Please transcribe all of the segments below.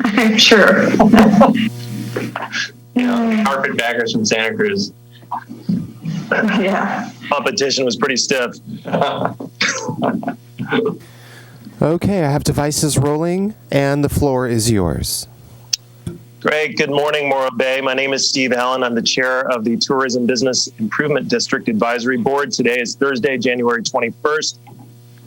I'm sure. Carpetbaggers from Santa Cruz. Yeah. Competition was pretty stiff. Okay, I have devices rolling, and the floor is yours. Great. Good morning, Morro Bay. My name is Steve Allen. I'm the chair of the Tourism Business Improvement District Advisory Board. Today is Thursday, January 21st.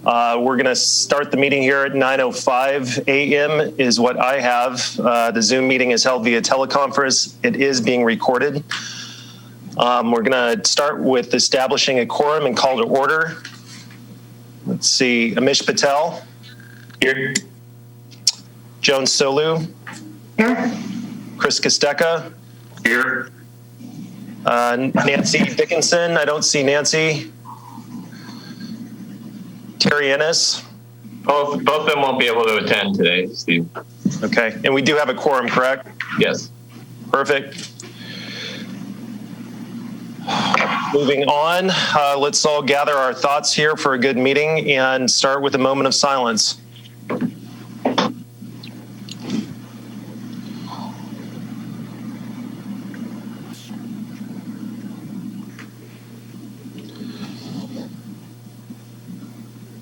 We're going to start the meeting here at 9:05 a.m. is what I have. The Zoom meeting is held via teleconference. It is being recorded. We're going to start with establishing a quorum and call to order. Let's see, Amish Patel. Here. Joan Solu. Here. Chris Kosteka. Here. Nancy Dickinson. I don't see Nancy. Terry Ennis. Both of them won't be able to attend today, Steve. Okay, and we do have a quorum, correct? Yes. Perfect. Moving on, let's all gather our thoughts here for a good meeting and start with a moment of silence.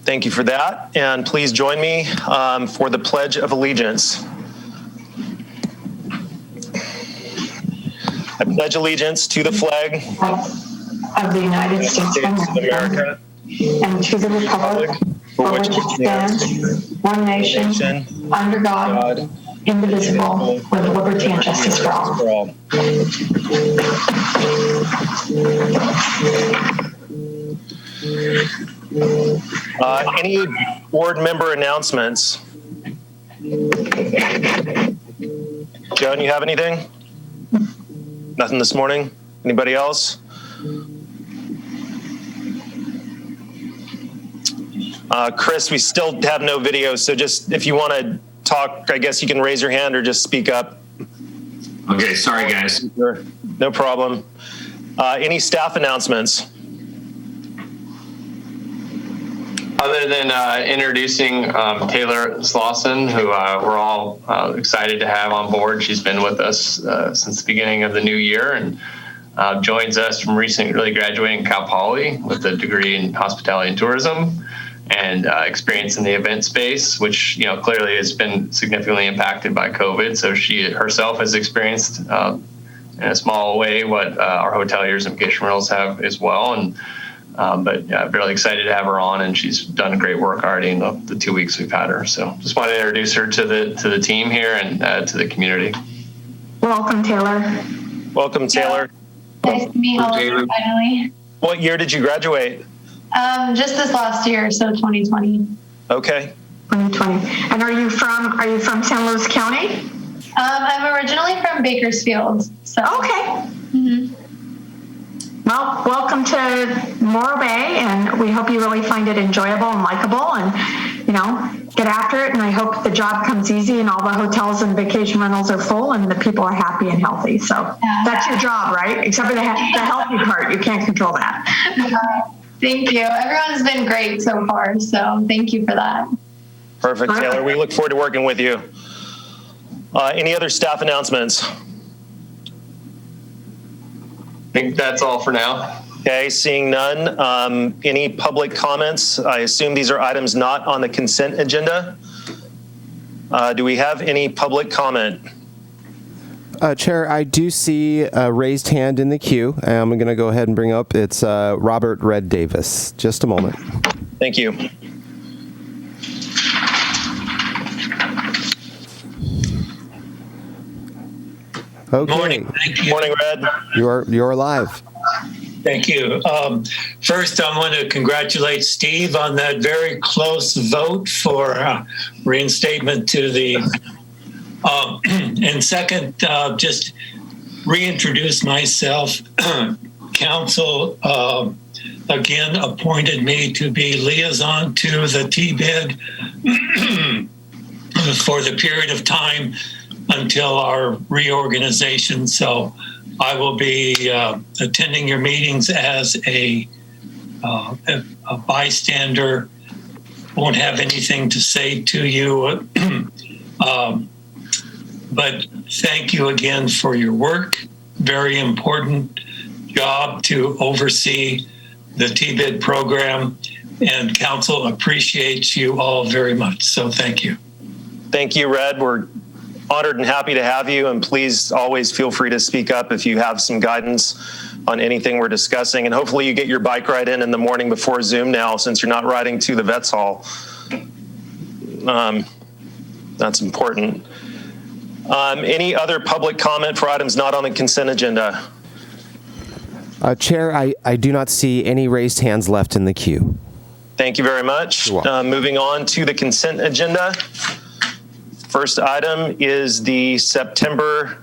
Thank you for that, and please join me for the Pledge of Allegiance. I pledge allegiance to the flag Of the United States of America and to the republic for which it stands, one nation, under God, indivisible, with liberty and justice for all. Any board member announcements? Joan, you have anything? Nothing this morning? Anybody else? Chris, we still have no video, so just if you want to talk, I guess you can raise your hand or just speak up. Okay, sorry guys. No problem. Any staff announcements? Other than introducing Taylor Slauson, who we're all excited to have on board. She's been with us since the beginning of the new year and joins us from recently graduating Cal Poly with a degree in hospitality and tourism and experience in the event space, which clearly has been significantly impacted by COVID. So she herself has experienced in a small way what our hoteliers and vacation rentals have as well. And but really excited to have her on, and she's done great work already in the 2 weeks we've had her. So just wanted to introduce her to the team here and to the community. Welcome, Taylor. Welcome, Taylor. Nice to meet all of you finally. What year did you graduate? Just this last year, so 2020. Okay. 2020. And are you from San Luis County? I'm originally from Bakersfield. So. Okay. Mm-hmm. Well, welcome to Morro Bay, and we hope you really find it enjoyable and likable, and get after it. And I hope the job comes easy, and all the hotels and vacation rentals are full, and the people are happy and healthy. So that's your job, right? Except for the healthy part, you can't control that. Thank you. Everyone's been great so far, so thank you for that. Perfect, Taylor. We look forward to working with you. Any other staff announcements? I think that's all for now. Okay, seeing none. Any public comments? I assume these are items not on the consent agenda. Do we have any public comment? Chair, I do see a raised hand in the queue. I'm going to go ahead and bring up, it's Robert Red Davis. Just a moment. Thank you. Okay. Morning. Thank you. Morning, Red. You're live. Thank you. First, I want to congratulate Steve on that very close vote for reinstatement to the. And second, just reintroduce myself. Council again appointed me to be liaison to the TBID for the period of time until our reorganization. So I will be attending your meetings as a bystander. Won't have anything to say to you but thank you again for your work. Very important job to oversee the TBID program, and council appreciates you all very much. So thank you. Thank you, Red. We're honored and happy to have you, and please always feel free to speak up if you have some guidance on anything we're discussing. And hopefully you get your bike ride in the morning before Zoom now, since you're not riding to the Vets Hall. That's important. Any other public comment for items not on the consent agenda? Chair, I do not see any raised hands left in the queue. Thank you very much. You're welcome. Moving on to the consent agenda. First item is the September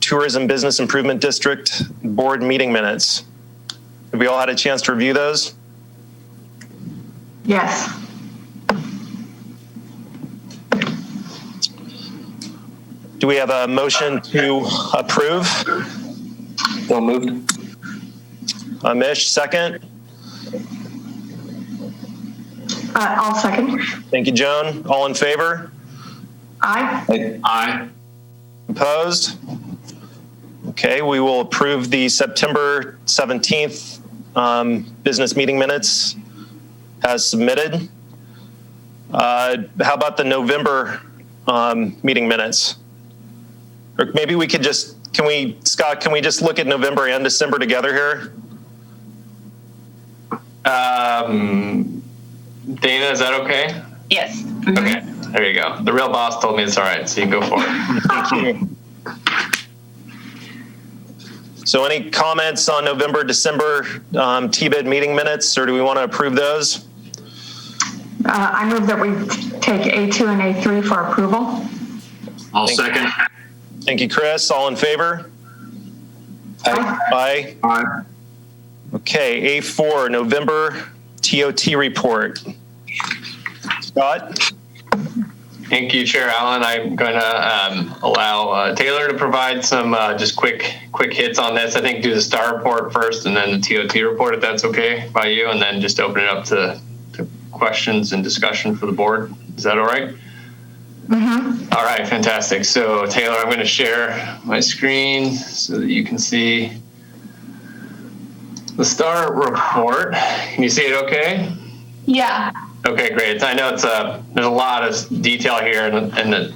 Tourism Business Improvement District Board meeting minutes. Have we all had a chance to review those? Yes. Do we have a motion to approve? So moved. Mish, second. I'll second. Thank you, Joan. All in favor? Aye. Aye. Opposed? Okay, we will approve the September 17th business meeting minutes as submitted. How about the November meeting minutes? Or maybe we could just, Scott, can we just look at November and December together here? Dana, is that okay? Yes. Okay, there you go. The real boss told me it's all right, so you can go for it. Thank you. So any comments on November, December TBID meeting minutes, or do we want to approve those? I move that we take A2 and A3 for approval. I'll second. Thank you, Chris. All in favor? Aye. Aye. Okay, A4, November TOT report. Scott? Thank you, Chair Allen. I'm going to allow Taylor to provide some just quick hits on this. I think do the STAR report first and then the TOT report, if that's okay by you, and then just open it up to questions and discussion for the board. Is that all right? Mm-hmm. All right, fantastic. So Taylor, I'm going to share my screen so that you can see the STAR report. Can you see it okay? Yeah. Okay, great. I know there's a lot of detail here, and the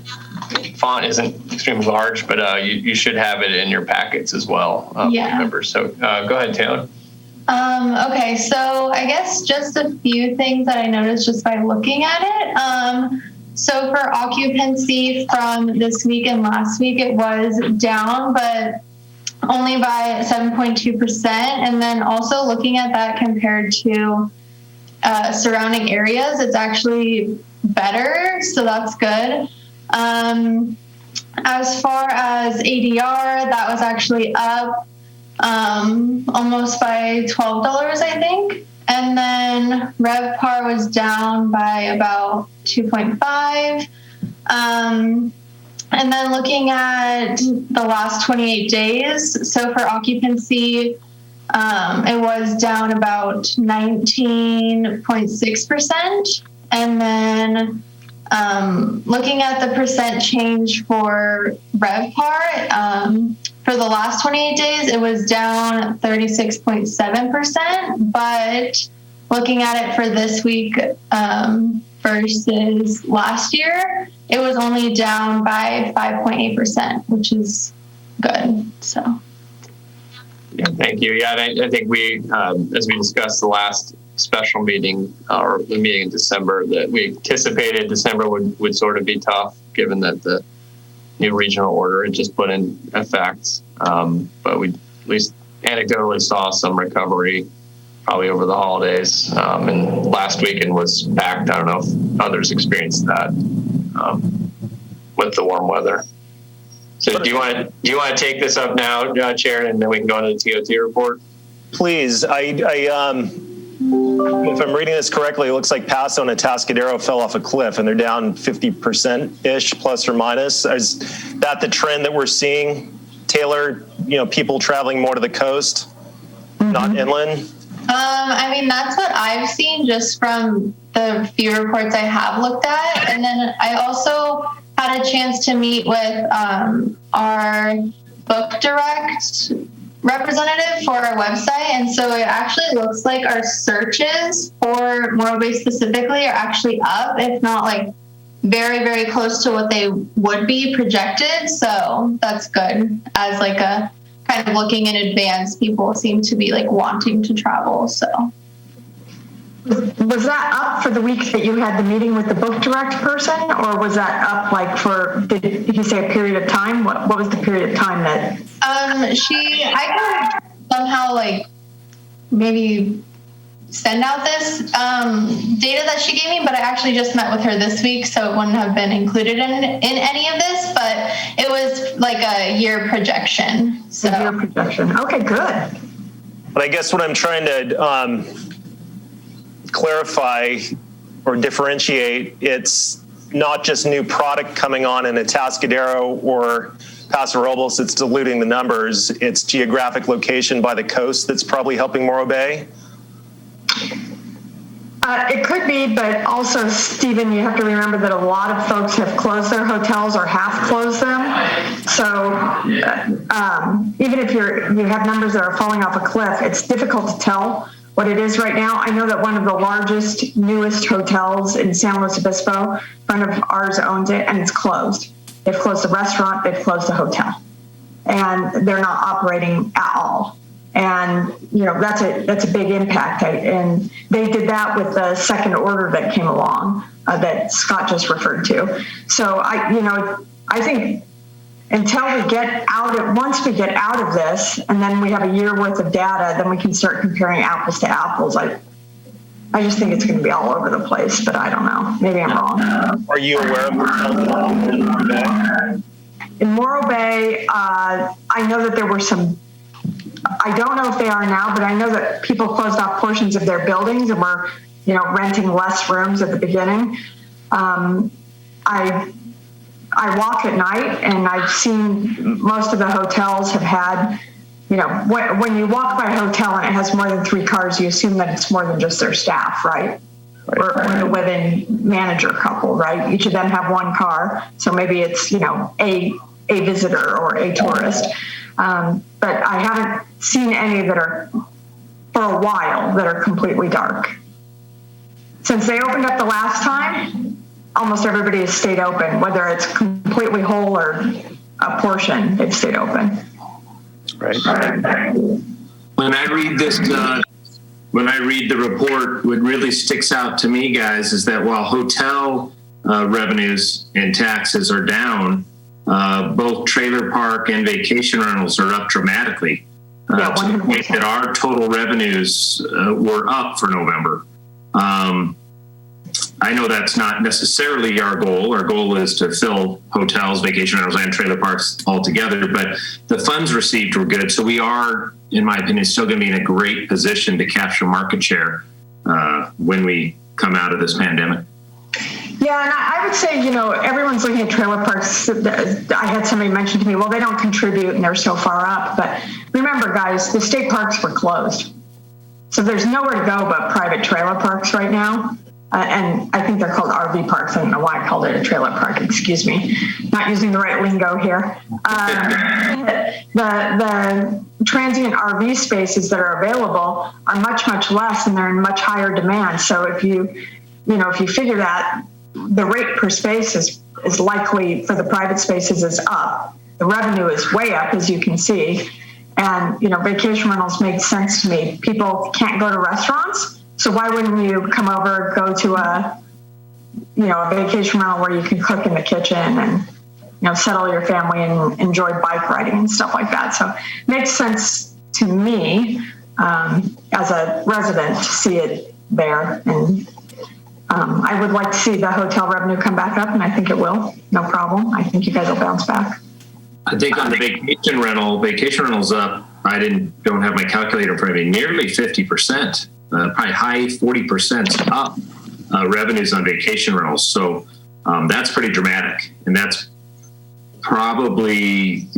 font isn't extremely large, but you should have it in your packets as well. Yeah. Remember. So go ahead, Taylor. Okay, so I guess just a few things that I noticed just by looking at it. So for occupancy from this week and last week, it was down, but only by 7.2%. And then also looking at that compared to surrounding areas, it's actually better, so that's good. As far as ADR, that was actually up almost by $12, I think. And then RevPAR was down by about 2.5. And then looking at the last 28 days, so for occupancy, it was down about 19.6%. And then looking at the percent change for RevPAR, for the last 28 days, it was down 36.7%. But looking at it for this week versus last year, it was only down by 5.8%, which is good. So. Yeah, thank you. Yeah, and I think we, as we discussed the last special meeting or the meeting in December, that we anticipated December would sort of be tough, given that the new regional order had just put in effect. But we at least anecdotally saw some recovery probably over the holidays, and last weekend was packed. I don't know if others experienced that with the warm weather. So do you want to take this up now, Chair, and then we can go into the TOT report? Please. If I'm reading this correctly, it looks like Paso and Atascadero fell off a cliff and they're down 50%-ish, plus or minus. Is that the trend that we're seeing, Taylor? People traveling more to the coast, not inland? I mean, that's what I've seen just from the few reports I have looked at. And then I also had a chance to meet with our Book Direct representative for our website, and so it actually looks like our searches for Morro specifically are actually up, if not like very, very close to what they would be projected. So that's good. As like a kind of looking in advance, people seem to be like wanting to travel. So was that up for the week that you had the meeting with the Book Direct person, or was that up like for, did you say a period of time? What was the period of time that? I can somehow like maybe send out this data that she gave me, but I actually just met with her this week, so it wouldn't have been included in any of this, but it was like a year projection. So. A year projection. Okay, good. But I guess what I'm trying to clarify or differentiate, it's not just new product coming on in Atascadero or Paso Robles that's diluting the numbers. It's geographic location by the coast that's probably helping Morro Bay. It could be, but also, Stephen, you have to remember that a lot of folks have closed their hotels or half closed them. So even if you have numbers that are falling off a cliff, it's difficult to tell what it is right now. I know that one of the largest, newest hotels in San Luis Obispo, a friend of ours owns it, and it's closed. They've closed the restaurant, they've closed the hotel, and they're not operating at all. And that's a big impact. And they did that with the second order that came along that Scott just referred to. So I think until we get once we get out of this, and then we have a year worth of data, then we can start comparing apples to apples. I just think it's going to be all over the place, but I don't know. Maybe I'm wrong. Are you aware of hotels in Morro Bay? In Morro Bay, I know that there were some. I don't know if they are now, but I know that people closed off portions of their buildings and were, renting less rooms at the beginning. I walk at night, and I've seen most of the hotels have had, when you walk by a hotel and it has more than 3 cars, you assume that it's more than just their staff, right? Or the living manager couple, right? Each of them have 1 car, so maybe it's a visitor or a tourist. But I haven't seen any that are, for a while, that are completely dark. Since they opened up the last time, almost everybody has stayed open, whether it's completely whole or a portion, they've stayed open. Right. When I read this, when I read the report, what really sticks out to me, guys, is that while hotel revenues and taxes are down, both trailer park and vacation rentals are up dramatically. To the point that our total revenues were up for November. I know that's not necessarily our goal. Our goal is to fill hotels, vacation rentals, and trailer parks all together, but the funds received were good. So we are, in my opinion, still going to be in a great position to capture market share when we come out of this pandemic. Yeah, and I would say, everyone's looking at trailer parks. I had somebody mention to me, well, they don't contribute and they're so far up. But remember, guys, the state parks were closed. So there's nowhere to go but private trailer parks right now. And I think they're called RV parks. I don't know why I called it a trailer park. Excuse me. Not using the right lingo here. The transient RV spaces that are available are much, much less, and they're in much higher demand. So if you figure that, the rate per space is likely for the private spaces is up. The revenue is way up, as you can see. And, vacation rentals make sense to me. People can't go to restaurants. So why wouldn't you come over, go to a vacation rental where you can cook in the kitchen and, settle your family and enjoy bike riding and stuff like that. So it makes sense to me as a resident to see it there. And I would like to see the hotel revenue come back up, and I think it will. No problem. I think you guys will bounce back. I think on the vacation rental's up. I don't have my calculator in front of me. Nearly 50%, probably high 40% up revenues on vacation rentals. So that's pretty dramatic, and that's probably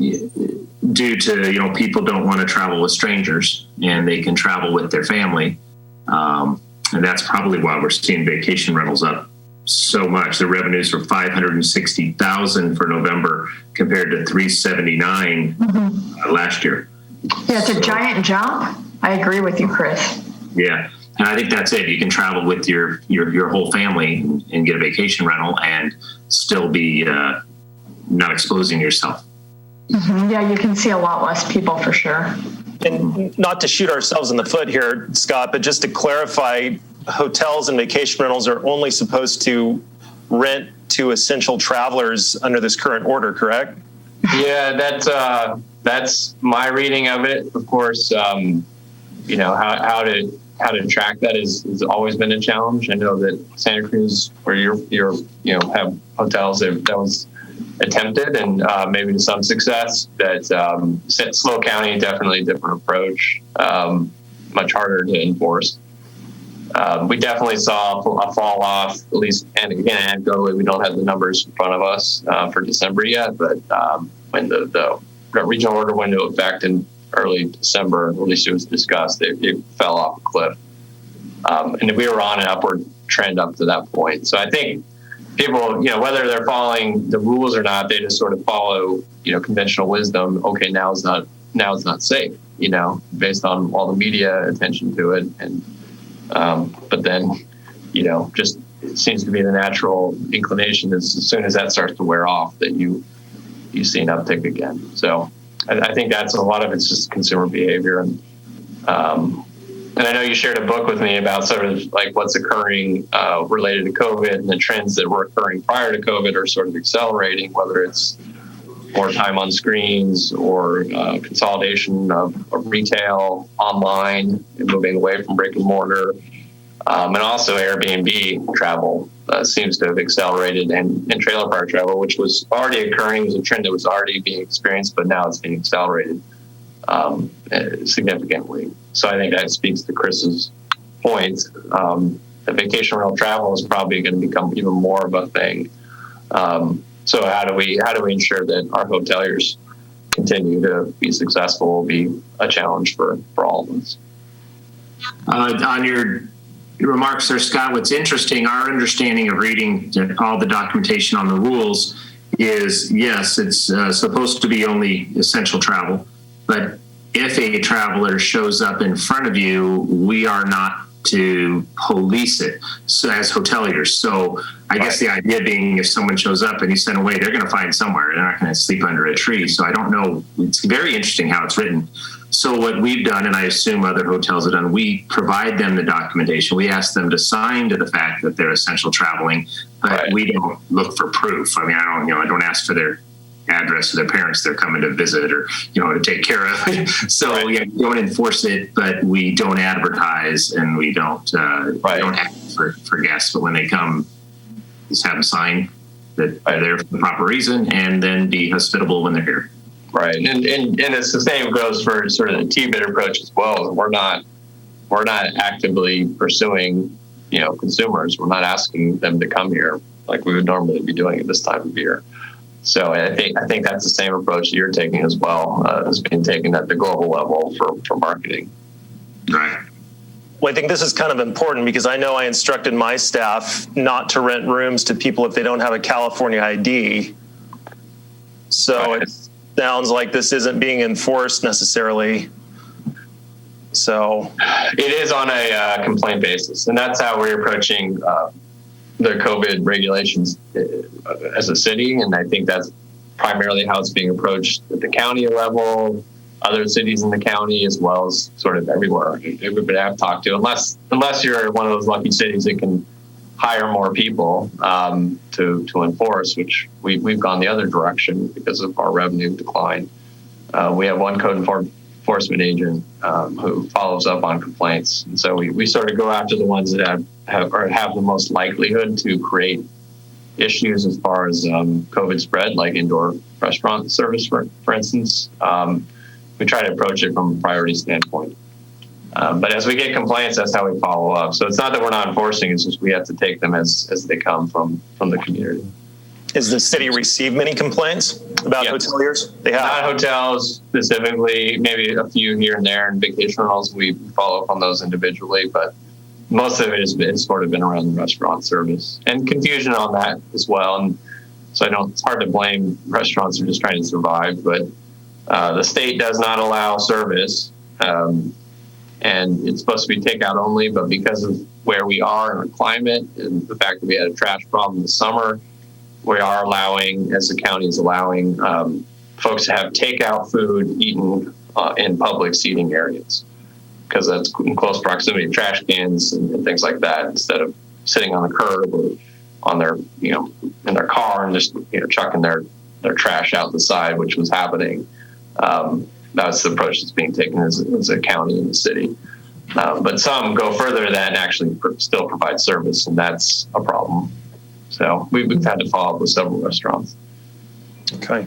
due to people don't want to travel with strangers, and they can travel with their family. And that's probably why we're seeing vacation rentals up so much. The revenues were 560,000 for November compared to 379 last year. Yeah, it's a giant jump. I agree with you, Chris. Yeah. And I think that's it. You can travel with your whole family and get a vacation rental and still be not exposing yourself. Yeah, you can see a lot less people for sure. And not to shoot ourselves in the foot here, Scott, but just to clarify, hotels and vacation rentals are only supposed to rent to essential travelers under this current order, correct? Yeah, that's my reading of it. Of course, you know, how to track that has always been a challenge. I know that Santa Cruz, where you're have hotels, that was attempted and maybe to some success. That SLO County, definitely a different approach, much harder to enforce. We definitely saw a fall off, at least, and again, anecdotally, we don't have the numbers in front of us for December yet, but when the regional order went into effect in early December, at least it was discussed, it fell off a cliff. And we were on an upward trend up to that point. So I think people, whether they're following the rules or not, they just sort of follow, conventional wisdom. Okay, now it's not safe, based on all the media attention to it. And, but then, just it seems to be the natural inclination is as soon as that starts to wear off that you see an uptick again. So I think that's a lot of it's just consumer behavior. And I know you shared a book with me about sort of like what's occurring related to COVID, and the trends that were occurring prior to COVID are sort of accelerating, whether it's more time on screens or consolidation of retail online and moving away from brick and mortar. And also Airbnb travel seems to have accelerated, and trailer park travel, which was already occurring, was a trend that was already being experienced, but now it's being accelerated significantly. So I think that speaks to Chris's point. The vacation rental travel is probably going to become even more of a thing. So how do we ensure that our hoteliers continue to be successful will be a challenge for all of us. On your remarks there, Scott, what's interesting, our understanding of reading all the documentation on the rules is, yes, it's supposed to be only essential travel, but if a traveler shows up in front of you, we are not to police it as hoteliers. So I guess the idea being, if someone shows up and you send away, they're going to find somewhere. They're not going to sleep under a tree. So I don't know. It's very interesting how it's written. So what we've done, and I assume other hotels have done, we provide them the documentation. We ask them to sign to the fact that they're essential traveling, but we don't look for proof. I mean, I don't ask for their address to their parents they're coming to visit or to take care of. So we don't enforce it, but we don't advertise, and we don't ask for guests. But when they come, just have them sign that they're there for the proper reason, and then be hospitable when they're here. Right, and it's the same goes for sort of the TBID approach as well. We're not actively pursuing consumers. We're not asking them to come here like we would normally be doing at this time of year. So I think that's the same approach that you're taking as well, as being taken at the global level for marketing. Right. Well, I think this is kind of important because I know I instructed my staff not to rent rooms to people if they don't have a California ID. So it sounds like this isn't being enforced necessarily. So it is on a complaint basis, and that's how we're approaching the COVID regulations as a city. And I think that's primarily how it's being approached at the county level, other cities in the county, as well as sort of everywhere. Everybody I've talked to, unless you're one of those lucky cities that can hire more people to enforce, which we've gone the other direction because of our revenue decline. We have one code enforcement agent who follows up on complaints, and so we sort of go after the ones that have the most likelihood to create issues as far as COVID spread, like indoor restaurant service, for instance. We try to approach it from a priority standpoint. But as we get complaints, that's how we follow up. So it's not that we're not enforcing, it's just we have to take them as they come from the community. Has the city received many complaints about hoteliers? They have. Not hotels specifically, maybe a few here and there, and vacation rentals. We follow up on those individually, but most of it has sort of been around the restaurant service and confusion on that as well. And so I know it's hard to blame restaurants who are just trying to survive, but the state does not allow service, and it's supposed to be takeout only, but because of where we are in our climate and the fact that we had a trash problem this summer, we are allowing, as the county is allowing, folks to have takeout food eaten in public seating areas, because that's in close proximity to trash cans and things like that, instead of sitting on the curb or on their, in their car and just, chucking their trash out the side, which was happening. That's the approach that's being taken as a county and the city. But some go further than that and actually still provide service, and that's a problem. So we've had to follow up with several restaurants. Okay.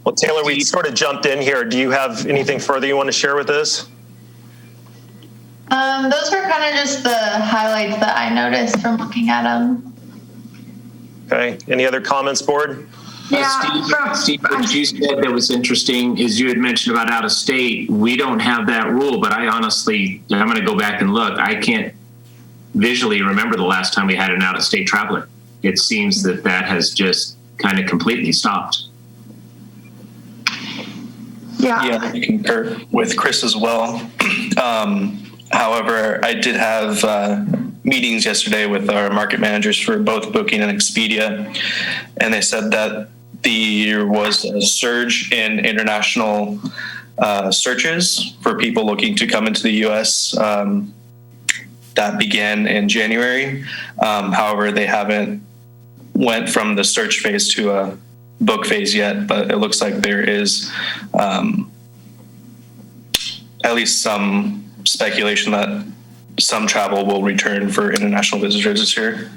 Well, Taylor, we sort of jumped in here. Do you have anything further you want to share with us? Those were kind of just the highlights that I noticed from looking at them. Okay. Any other comments, board? Yeah, Steve, what you said that was interesting is you had mentioned about out of state. We don't have that rule, but I honestly, I'm going to go back and look. I can't visually remember the last time we had an out of state traveler. It seems that has just kind of completely stopped. Yeah, I concur with Chris as well. However, I did have meetings yesterday with our market managers for both Booking and Expedia, and they said that there was a surge in international searches for people looking to come into the U.S. That began in January. However, they haven't went from the search phase to a book phase yet, but it looks like there is at least some speculation that some travel will return for international visitors this year.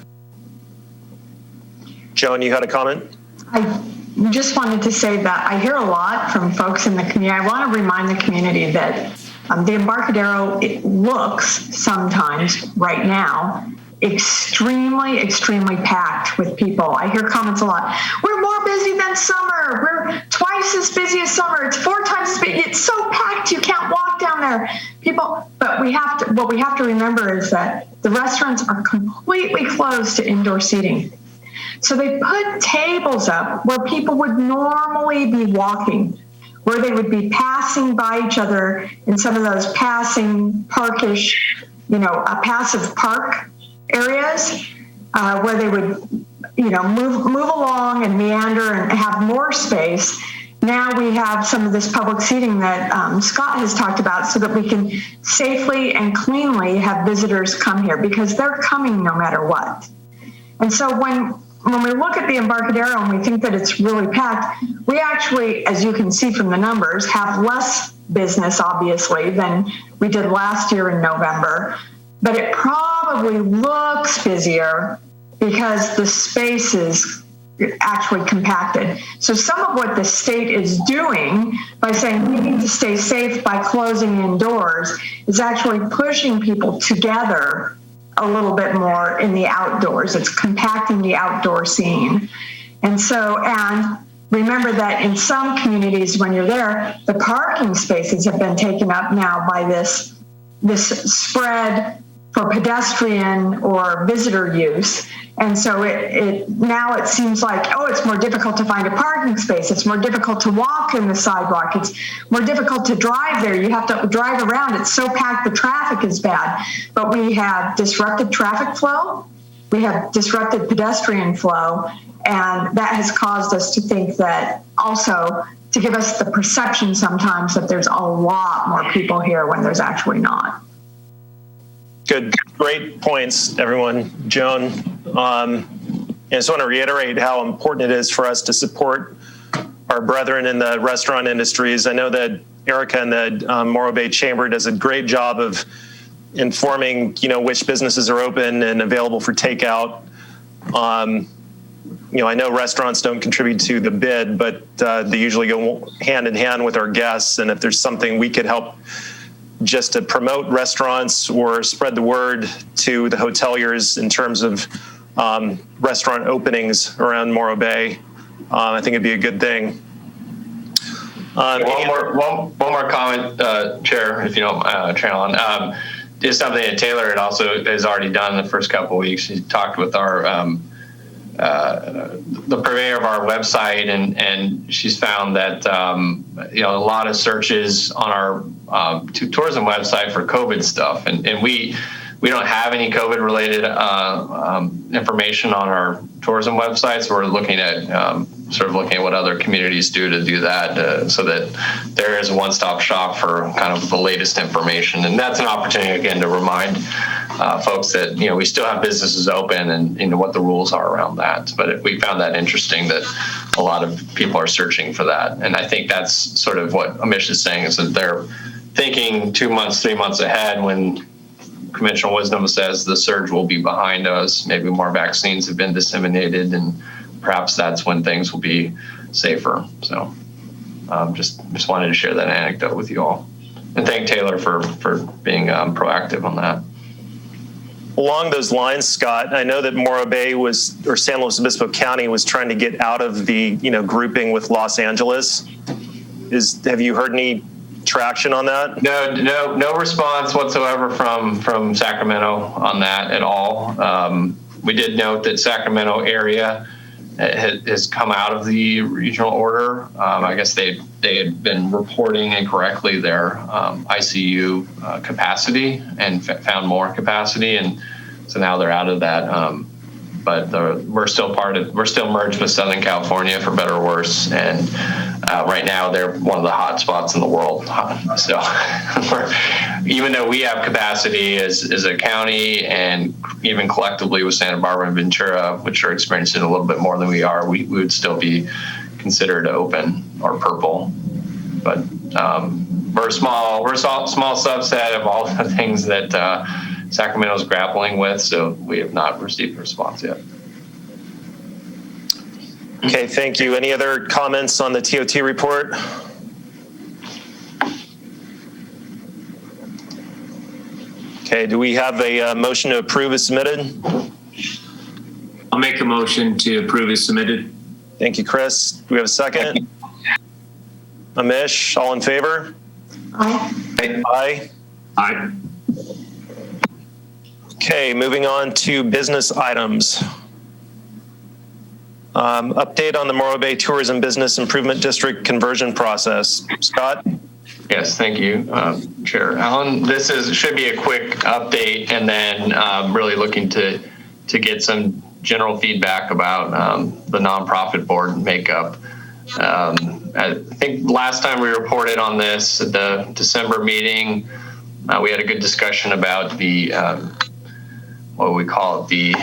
Joan, you had a comment? I just wanted to say that I hear a lot from folks in the community. I want to remind the community that the Embarcadero, it looks sometimes right now extremely, extremely packed with people. I hear comments a lot. We're more busy than summer. We're twice as busy as summer. It's 4 times as busy. It's so packed you can't walk down there. But what we have to remember is that the restaurants are completely closed to indoor seating. So they put tables up where people would normally be walking, where they would be passing by each other in some of those passing parkish, passive park areas, where they would, move along and meander and have more space. Now we have some of this public seating that Scott has talked about, so that we can safely and cleanly have visitors come here, because they're coming no matter what. And so when we look at the Embarcadero and we think that it's really packed, we actually, as you can see from the numbers, have less business, obviously, than we did last year in November. But it probably looks busier because the space is actually compacted. So some of what the state is doing by saying we need to stay safe by closing indoors is actually pushing people together a little bit more in the outdoors. It's compacting the outdoor scene. And remember that in some communities, when you're there, the parking spaces have been taken up now by this spread for pedestrian or visitor use. And so now it seems like, it's more difficult to find a parking space. It's more difficult to walk in the sidewalk. It's more difficult to drive there. You have to drive around. It's so packed, the traffic is bad. But we have disrupted traffic flow. We have disrupted pedestrian flow. And that has caused us to think that also to give us the perception sometimes that there's a lot more people here when there's actually not. Good, great points, everyone. Joan, I just want to reiterate how important it is for us to support our brethren in the restaurant industries. I know that Erica and the Morro Bay Chamber does a great job of informing, which businesses are open and available for takeout. I know restaurants don't contribute to the bid, but they usually go hand in hand with our guests. And if there's something we could help just to promote restaurants or spread the word to the hoteliers in terms of restaurant openings around Morro Bay, I think it'd be a good thing. One more comment, Chair, if you don't, Chair Allen. is something that Taylor had also has already done in the first couple of weeks. She talked with our the purveyor of our website, and she's found that a lot of searches on our tourism website for COVID stuff, and we don't have any COVID related information on our tourism website, so we're looking at what other communities do to do that, so that there is a one-stop shop for kind of the latest information. And that's an opportunity again to remind folks that we still have businesses open, and what the rules are around that. But we found that interesting that a lot of people are searching for that, and I think that's sort of what Amish is saying, is that they're thinking 2 months, 3 months ahead when conventional wisdom says the surge will be behind us. Maybe more vaccines have been disseminated, and perhaps that's when things will be safer. So just wanted to share that anecdote with you all, and thank Taylor for being proactive on that. Along those lines, Scott, I know that Morro Bay or San Luis Obispo County was trying to get out of the grouping with Los Angeles. Have you heard any traction on that? No response whatsoever from Sacramento on that at all. We did note that Sacramento area has come out of the regional order. I guess they had been reporting incorrectly their ICU capacity and found more capacity, and so now they're out of that. But we're still merged with Southern California, for better or worse, and right now they're one of the hot spots in the world. So even though we have capacity as a county, and even collectively with Santa Barbara and Ventura, which are experiencing a little bit more than we are, we would still be considered open or purple. But we're a small subset of all the things that Sacramento's grappling with, so we have not received a response yet. Okay, thank you. Any other comments on the TOT report? Okay, do we have a motion to approve as submitted? I'll make a motion to approve as submitted. Thank you, Chris. Do we have a second? Amish, all in favor? Aye. Aye. Aye. Okay, moving on to business items. Update on the Morro Bay Tourism Business Improvement District conversion process. Scott? Yes, thank you, Chair Allen. This should be a quick update, and then really looking to get some general feedback about the nonprofit board makeup. I think last time we reported on this at the December meeting, we had a good discussion about the what we call it, the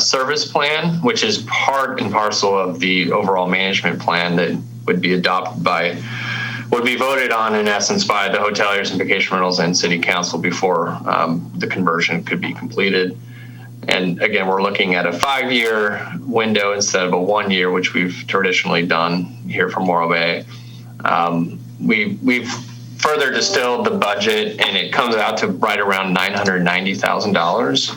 service plan, which is part and parcel of the overall management plan that would be voted on in essence by the hoteliers and vacation rentals and city council before the conversion could be completed. And again, we're looking at a 5-year window instead of a 1 year, which we've traditionally done here for Morro Bay. We've further distilled the budget, and it comes out to right around $990,000.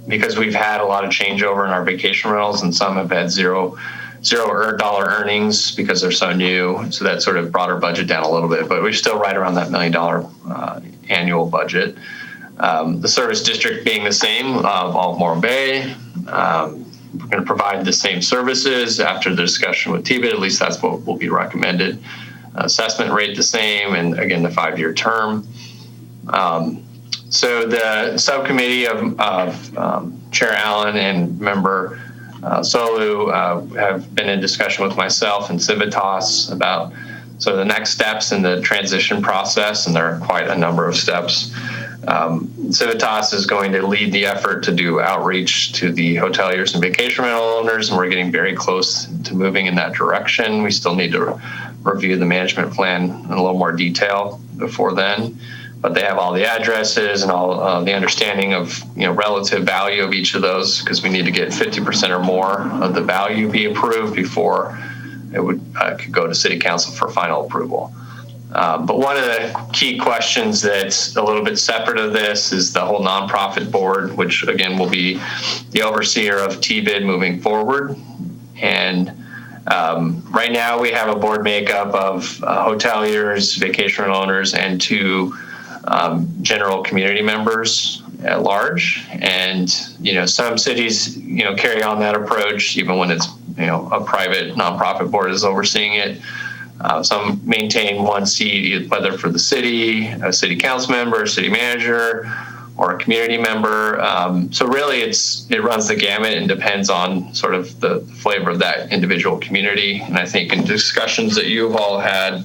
Because we've had a lot of changeover in our vacation rentals, and some have had zero dollar earnings because they're so new. So that sort of brought our budget down a little bit, but we're still right around that $1 million annual budget. The service district being the same, all of Morro Bay. We're going to provide the same services after the discussion with TBIT. At least that's what will be recommended. Assessment rate the same, and again, the 5-year term. So the subcommittee of Chair Allen and member Solu have been in discussion with myself and Civitas about the next steps in the transition process, and there are quite a number of steps. Civitas is going to lead the effort to do outreach to the hoteliers and vacation rental owners, and we're getting very close to moving in that direction. We still need to review the management plan in a little more detail before then. But they have all the addresses and all the understanding of relative value of each of those, because we need to get 50% or more of the value be approved before it could go to City Council for final approval. But one of the key questions that's a little bit separate of this is the whole nonprofit board, which again will be the overseer of TBID moving forward. And right now we have a board makeup of hoteliers, vacation rental owners, and 2 general community members at large. And, some cities, carry on that approach, even when it's, a private nonprofit board is overseeing it. Some maintain one seat, whether for the city, a city council member, a city manager, or a community member. So really it runs the gamut and depends on sort of the flavor of that individual community. And I think in discussions that you've all had,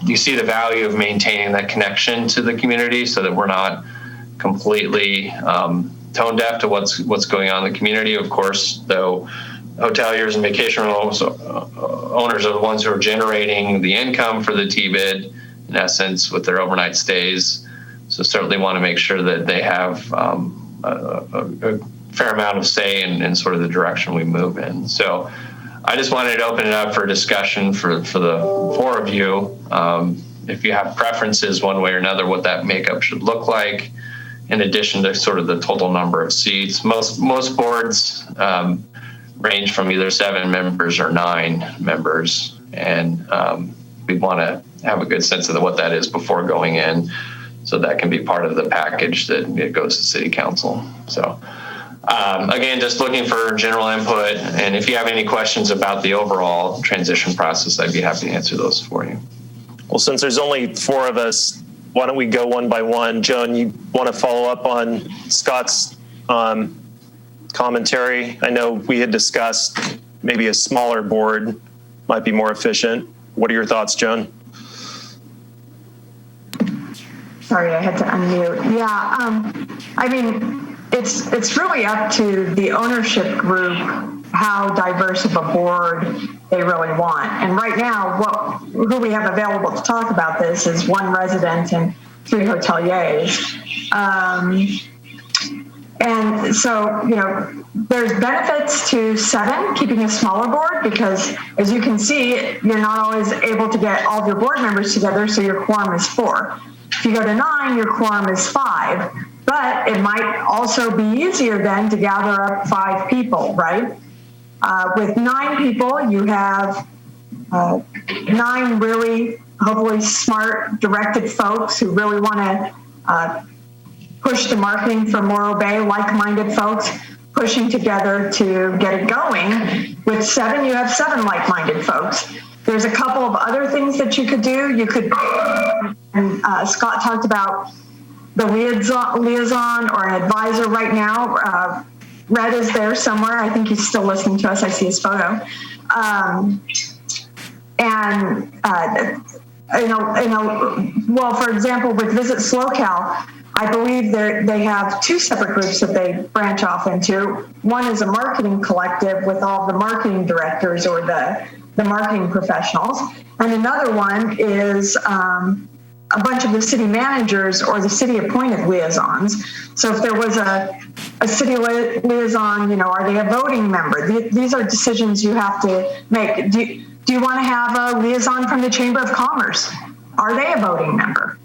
you see the value of maintaining that connection to the community so that we're not completely tone deaf to what's going on in the community. Of course, though, hoteliers and vacation rentals owners are the ones who are generating the income for the TBID, in essence, with their overnight stays. So certainly want to make sure that they have a fair amount of say in sort of the direction we move in. So I just wanted to open it up for discussion for the four of you. If you have preferences one way or another, what that makeup should look like, in addition to sort of the total number of seats. Most boards range from either 7 members or 9 members. And we want to have a good sense of what that is before going in. So that can be part of the package that it goes to City Council. So again, just looking for general input. And if you have any questions about the overall transition process, I'd be happy to answer those for you. Well, since there's only 4 of us, why don't we go one by one? Joan, you want to follow up on Scott's commentary? I know we had discussed maybe a smaller board might be more efficient. What are your thoughts, Joan? Sorry, I had to unmute. Yeah, I mean, it's really up to the ownership group how diverse of a board they really want. And right now, who we have available to talk about this is 1 resident and 3 hoteliers. And so, there's benefits to 7, keeping a smaller board, because as you can see, you're not always able to get all of your board members together, so your quorum is 4. If you go to 9, your quorum is 5, but it might also be easier then to gather up 5 people, right? With 9 people, you have 9 really, hopefully smart, directed folks who really want to push the marketing for Morro Bay, like-minded folks pushing together to get it going. With 7, you have 7 like-minded folks. There's a couple of other things that you could do. You could, and Scott talked about the liaison or an advisor right now. Red is there somewhere. I think he's still listening to us. I see his photo. Well, for example, with Visit SlowCal, I believe they have 2 separate groups that they branch off into. One is a marketing collective with all the marketing directors or the marketing professionals. And another one is a bunch of the city managers or the city appointed liaisons. So if there was a city liaison, are they a voting member? These are decisions you have to make. Do you want to have a liaison from the Chamber of Commerce? Are they a voting member?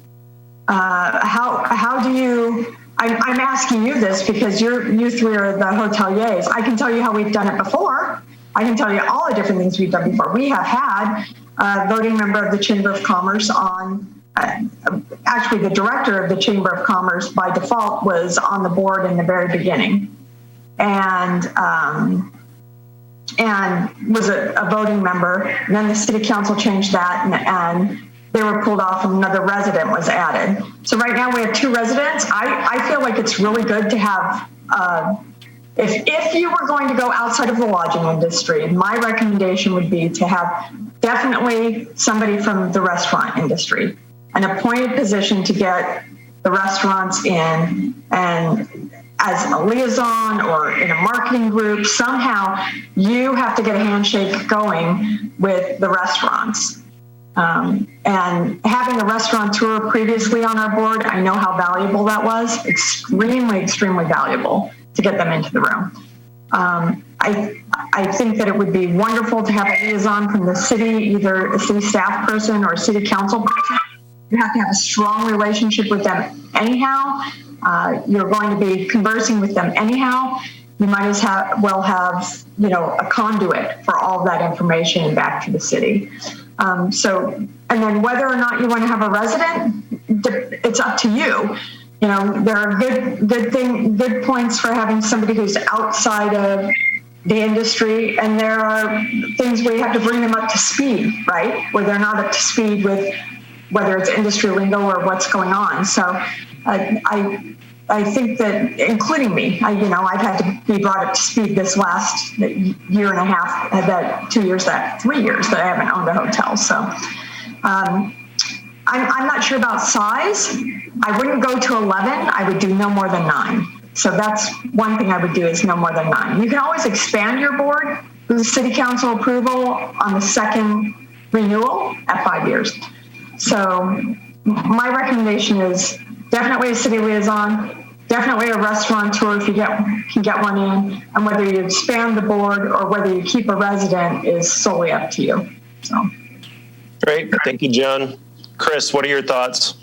How do you, I'm asking you this because you 3 are the hoteliers. I can tell you how we've done it before. I can tell you all the different things we've done before. We have had a voting member of the Chamber of Commerce on, actually the director of the Chamber of Commerce by default was on the board in the very beginning and was a voting member. And then the city council changed that and they were pulled off and another resident was added. So right now we have 2 residents. I feel like it's really good to have, if you were going to go outside of the lodging industry, my recommendation would be to have definitely somebody from the restaurant industry, an appointed position to get the restaurants in, and as a liaison or in a marketing group, somehow you have to get a handshake going with the restaurants. And having a restaurateur previously on our board, I know how valuable that was. Extremely, extremely valuable to get them into the room. I think that it would be wonderful to have a liaison from the city, either a city staff person or a city council person. You have to have a strong relationship with them anyhow. You're going to be conversing with them anyhow. You might as well have, a conduit for all of that information back to the city. And then whether or not you want to have a resident, it's up to you. You know, there are good points for having somebody who's outside of the industry, and there are things where you have to bring them up to speed, right? Where they're not up to speed with whether it's industry lingo or what's going on. So I think that, including me, I've had to be brought up to speed this last year and a half, 3 years that I haven't owned a hotel. So I'm not sure about size. I wouldn't go to 11. I would do no more than 9. So that's one thing I would do, is no more than 9. You can always expand your board with city council approval on the second renewal at 5 years. So my recommendation is definitely a city liaison, definitely a restaurateur if you can get one in, and whether you expand the board or whether you keep a resident is solely up to you. So. Great. Thank you, Joan. Chris, what are your thoughts?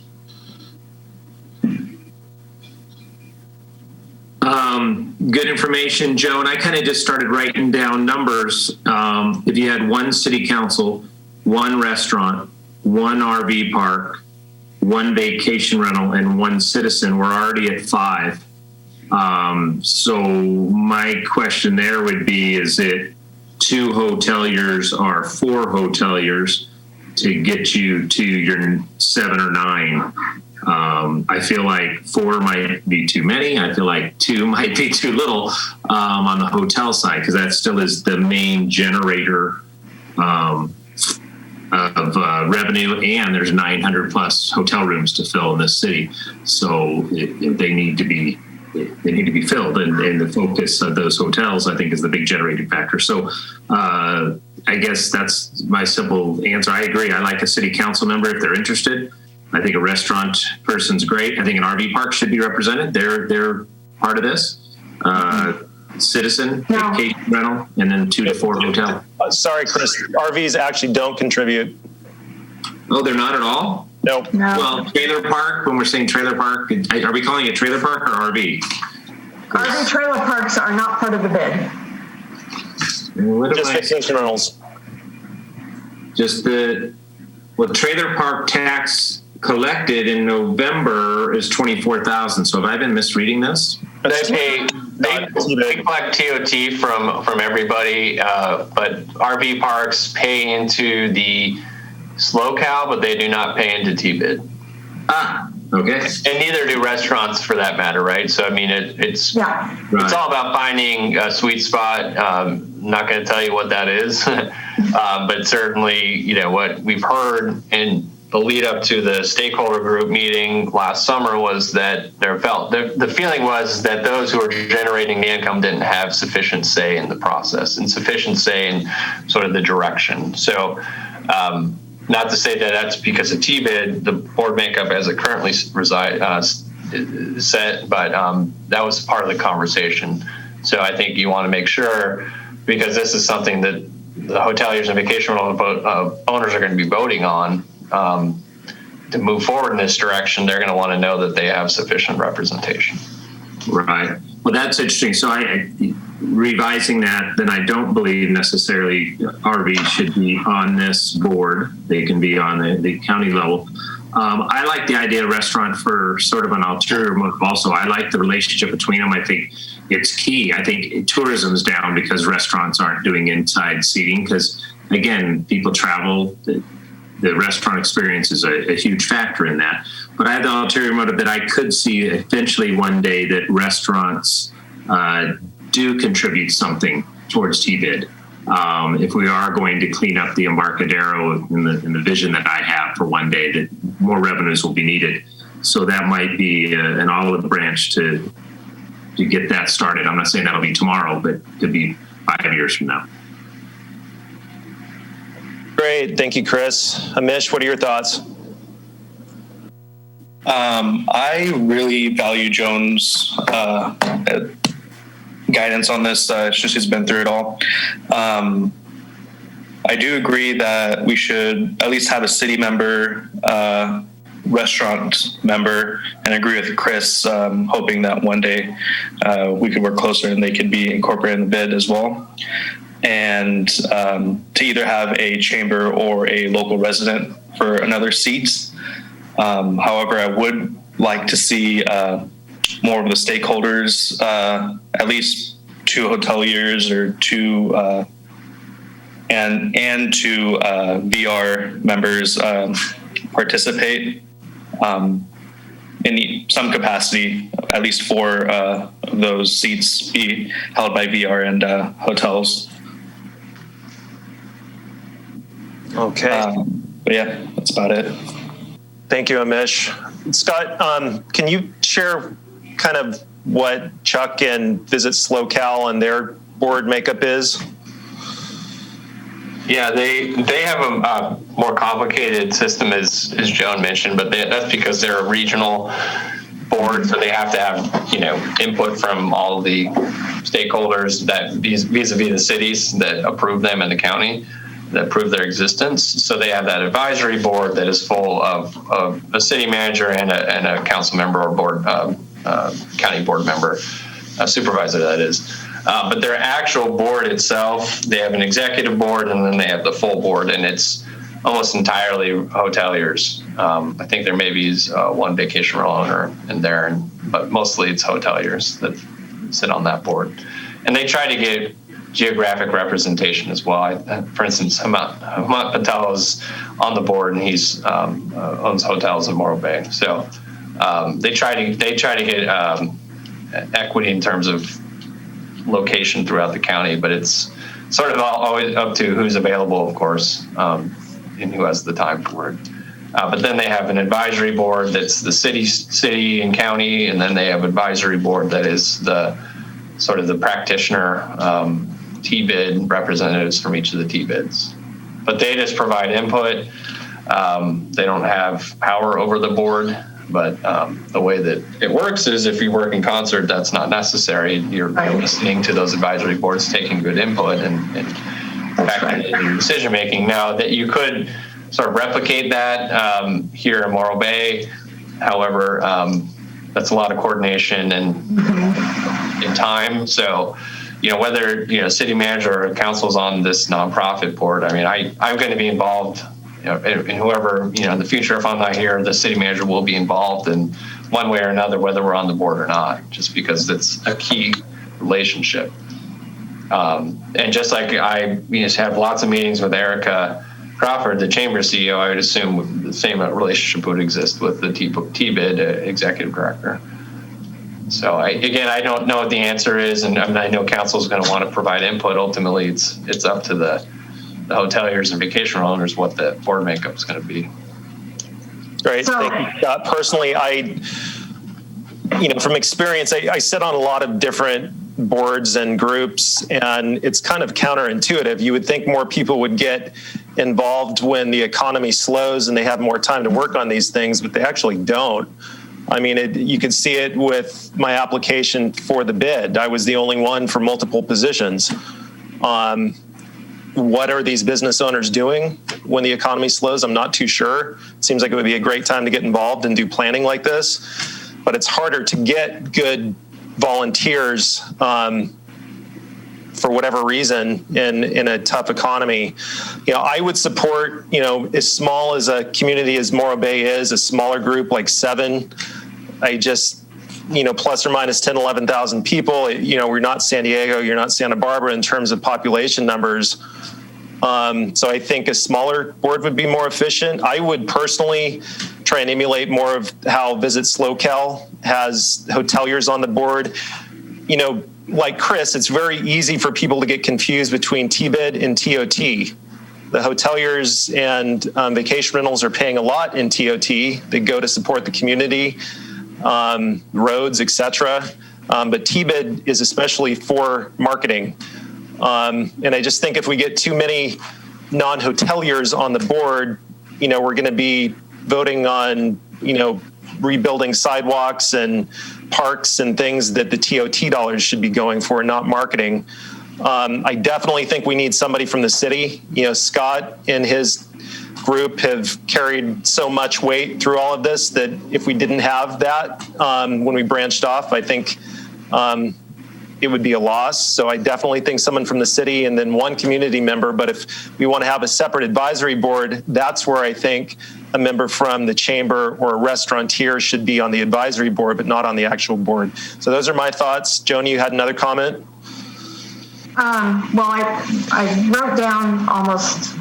Good information, Joan. I kind of just started writing down numbers. If you had one city council, one restaurant, one RV park, one vacation rental, and one citizen, we're already at 5. So my question there would be, is it 2 hoteliers or 4 hoteliers to get you to your 7 or 9? I feel like 4 might be too many. I feel like 2 might be too little on the hotel side, because that still is the main generator of revenue, and there's 900 plus hotel rooms to fill in this city. So they need to be filled, and the focus of those hotels, I think, is the big generating factor. So I guess that's my simple answer. I agree. I like a city council member if they're interested. I think a restaurant person's great. I think an RV park should be represented. They're part of this. Citizen, vacation rental, and then 2 to 4 hotel. Sorry, Chris. RVs actually don't contribute. Oh, they're not at all? Nope. No. Well, trailer park, when we're saying trailer park, are we calling it trailer park or RV? RV trailer parks are not part of the bid. Just vacation rentals. Just the trailer park tax collected in November is $24,000. So have I been misreading this? They collect TOT from everybody, but RV parks pay into the SLOCAL, but they do not pay into TBID. Okay. And neither do restaurants, for that matter, right? So I mean, it's all about finding a sweet spot. Not going to tell you what that is, but certainly, what we've heard in the lead up to the stakeholder group meeting last summer was that the feeling was that those who are generating the income didn't have sufficient say in the process and sufficient say in sort of the direction. So not to say that that's because of TBID, the board makeup as it currently is set, but that was part of the conversation. So I think you want to make sure, because this is something that the hoteliers and vacation rental owners are going to be voting on, to move forward in this direction, they're going to want to know that they have sufficient representation. Right. Well, that's interesting. So revising that, then I don't believe necessarily RV should be on this board. They can be on the county level. I like the idea of restaurant for sort of an ulterior motive also. I like the relationship between them. I think it's key. I think tourism's down because restaurants aren't doing inside seating, because, again, people travel. The restaurant experience is a huge factor in that. But I have the ulterior motive that I could see eventually one day that restaurants do contribute something towards TBID. If we are going to clean up the Embarcadero in the vision that I have for one day, that more revenues will be needed. So that might be an olive branch to get that started. I'm not saying that'll be tomorrow, but it could be 5 years from now. Great. Thank you, Chris. Amish, what are your thoughts? I really value Joan's guidance on this. She's been through it all. I do agree that we should at least have a city member, restaurant member, and agree with Chris, hoping that one day we could work closer and they could be incorporated in the bid as well. And to either have a chamber or a local resident for another seat. However, I would like to see more of the stakeholders, at least 2 hoteliers or 2 and 2 VR members participate in some capacity. At least 4 of those seats be held by VR and hotels. Okay. But yeah, that's about it. Thank you, Amish. Scott, can you share kind of what Chuck and Visit SlowCal and their board makeup is? Yeah, they have a more complicated system, as Joan mentioned, but that's because they're a regional board, so they have to have input from all the stakeholders that vis-a-vis the cities that approve them in the county, that prove their existence. So they have that advisory board that is full of a city manager and a council member or board county board member, a supervisor that is. But their actual board itself, they have an executive board and then they have the full board, and it's almost entirely hoteliers. I think there maybe is one vacation rental owner in there, but mostly it's hoteliers that sit on that board. And they try to get geographic representation as well. For instance, Hamat Patel is on the board, and he's owns hotels in Morro Bay. So they try to get equity in terms of location throughout the county, but it's sort of always up to who's available, of course, and who has the time for it. But then they have an advisory board that's the city and county, and then they have advisory board that is the sort of the practitioner TBID representatives from each of the TBIDs. But they just provide input. They don't have power over the board, but the way that it works is if you work in concert, that's not necessary. You're listening to those advisory boards, taking good input and factoring in your decision making. Now that you could sort of replicate that here in Morro Bay, however, that's a lot of coordination and time. So, whether city manager or council's on this nonprofit board, I mean, I'm going to be involved. And whoever, in the future, if I'm not here, the city manager will be involved in one way or another, whether we're on the board or not, just because it's a key relationship. And just like I have lots of meetings with Erica Crawford, the chamber CEO, I would assume the same relationship would exist with the TBID executive director. So I don't know what the answer is, and I know council is going to want to provide input. Ultimately, it's up to the hoteliers and vacation owners what the board makeup is going to be. Great. Thank you, Scott. Personally, from experience, I sit on a lot of different boards and groups, and it's kind of counterintuitive. You would think more people would get involved when the economy slows and they have more time to work on these things, but they actually don't. I mean, you could see it with my application for the bid. I was the only one for multiple positions. What are these business owners doing when the economy slows? I'm not too sure. It seems like it would be a great time to get involved and do planning like this, but it's harder to get good volunteers for whatever reason in a tough economy. I would support, as small as a community as Morro Bay is, a smaller group like 7, plus or minus 10, 11,000 people. We're not San Diego, you're not Santa Barbara in terms of population numbers. So I think a smaller board would be more efficient. I would personally try and emulate more of how Visit SlowCal has hoteliers on the board. Like Chris, it's very easy for people to get confused between TBID and TOT. The hoteliers and vacation rentals are paying a lot in TOT. They go to support the community, roads, etc. But TBID is especially for marketing. And I just think if we get too many non-hoteliers on the board, we're going to be voting on, rebuilding sidewalks and parks and things that the TOT dollars should be going for, not marketing. I definitely think we need somebody from the city. Scott and his group have carried so much weight through all of this that if we didn't have that when we branched off, I think it would be a loss. So I definitely think someone from the city and then one community member. But if we want to have a separate advisory board, that's where I think a member from the chamber or a restaurateur should be on the advisory board, but not on the actual board. So those are my thoughts. Joni, you had another comment? Well, I wrote down almost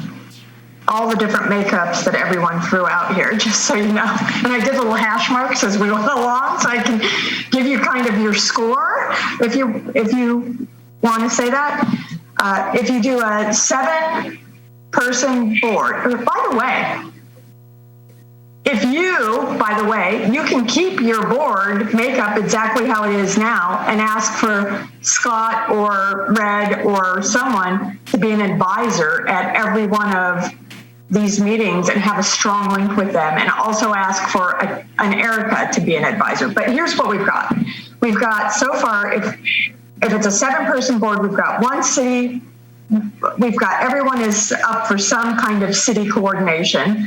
all the different makeups that everyone threw out here, just so you know. And I did little hash marks as we went along, so I can give you kind of your score if you want to say that. If you do a 7-person board, by the way, you can keep your board makeup exactly how it is now and ask for Scott or Red or someone to be an advisor at every one of these meetings and have a strong link with them, and also ask for an Erica to be an advisor. But here's what we've got. We've got so far, if it's a 7-person board, we've got one city, we've got everyone is up for some kind of city coordination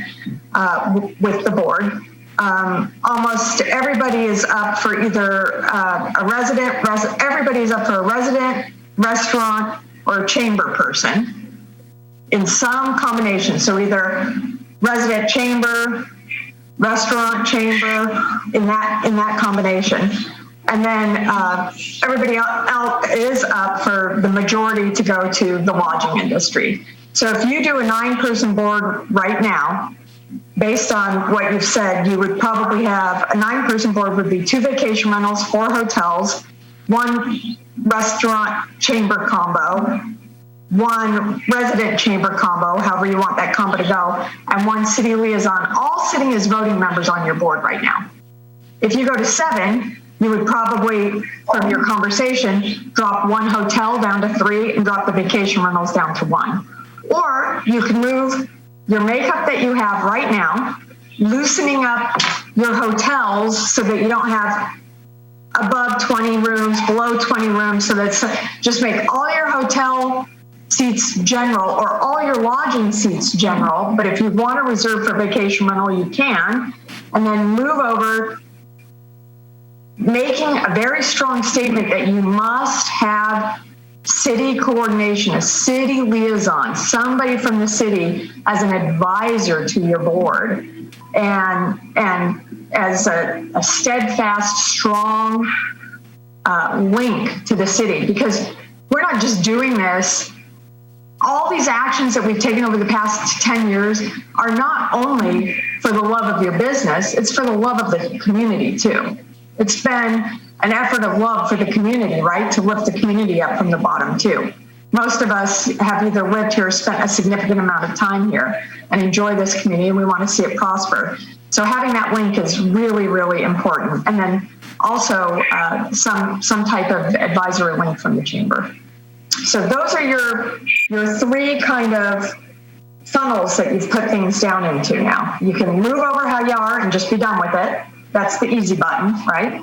with the board. Almost everybody is up for either everybody's up for a resident, restaurant, or a chamber person in some combination. So either resident chamber, restaurant chamber, in that combination. And then everybody else is up for the majority to go to the lodging industry. So if you do a 9-person board right now, based on what you've said, you would probably have a 9-person board would be 2 vacation rentals, 4 hotels, 1 restaurant chamber combo, 1 resident chamber combo, however you want that combo to go, and 1 city liaison, all sitting as voting members on your board right now. If you go to 7, you would probably, from your conversation, drop 1 hotel down to 3 and drop the vacation rentals down to 1. Or you can move your makeup that you have right now, loosening up your hotels so that you don't have above 20 rooms, below 20 rooms, so that's just make all your hotel seats general or all your lodging seats general. But if you want to reserve for vacation rental, you can, and then move over, making a very strong statement that you must have city coordination, a city liaison, somebody from the city as an advisor to your board, and as a steadfast, strong link to the city. Because we're not just doing this. All these actions that we've taken over the past 10 years are not only for the love of your business, it's for the love of the community too. It's been an effort of love for the community, right? To lift the community up from the bottom too. Most of us have either lived here or spent a significant amount of time here and enjoy this community, and we want to see it prosper. So having that link is really, really important. And then also some type of advisory link from the chamber. So those are your 3 kind of funnels that you've put things down into now. You can move over how you are and just be done with it. That's the easy button, right?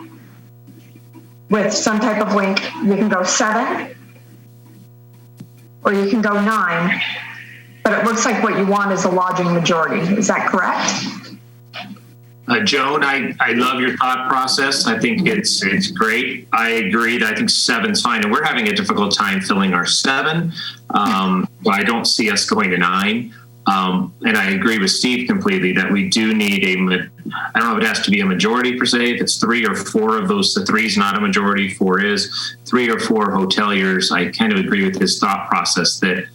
With some type of link, you can go 7 or you can go 9, but it looks like what you want is a lodging majority. Is that correct? Joan, I love your thought process. I think it's great. I agree. I think 7's fine. And we're having a difficult time filling our 7. I don't see us going to 9. And I agree with Steve completely that we do need I don't know if it has to be a majority per se, if it's 3 or 4 of those, the 3 is not a majority, 4 is, 3 or 4 hoteliers. I kind of agree with his thought process that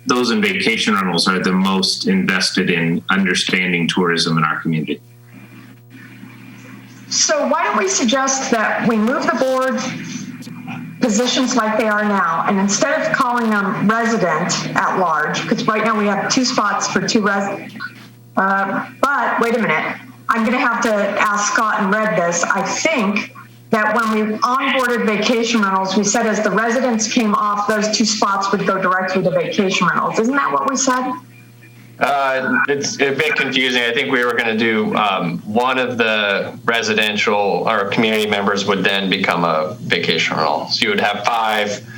those in vacation rentals are the most invested in understanding tourism in our community. So why don't we suggest that we move the board positions like they are now, and instead of calling them resident at large, because right now we have 2 spots for 2 residents, but wait a minute, I'm going to have to ask Scott and Red this. I think that when we onboarded vacation rentals, we said as the residents came off, those 2 spots would go directly to vacation rentals. Isn't that what we said? It's a bit confusing. I think we were going to do one of the residential or community members would then become a vacation rental. So you would have 5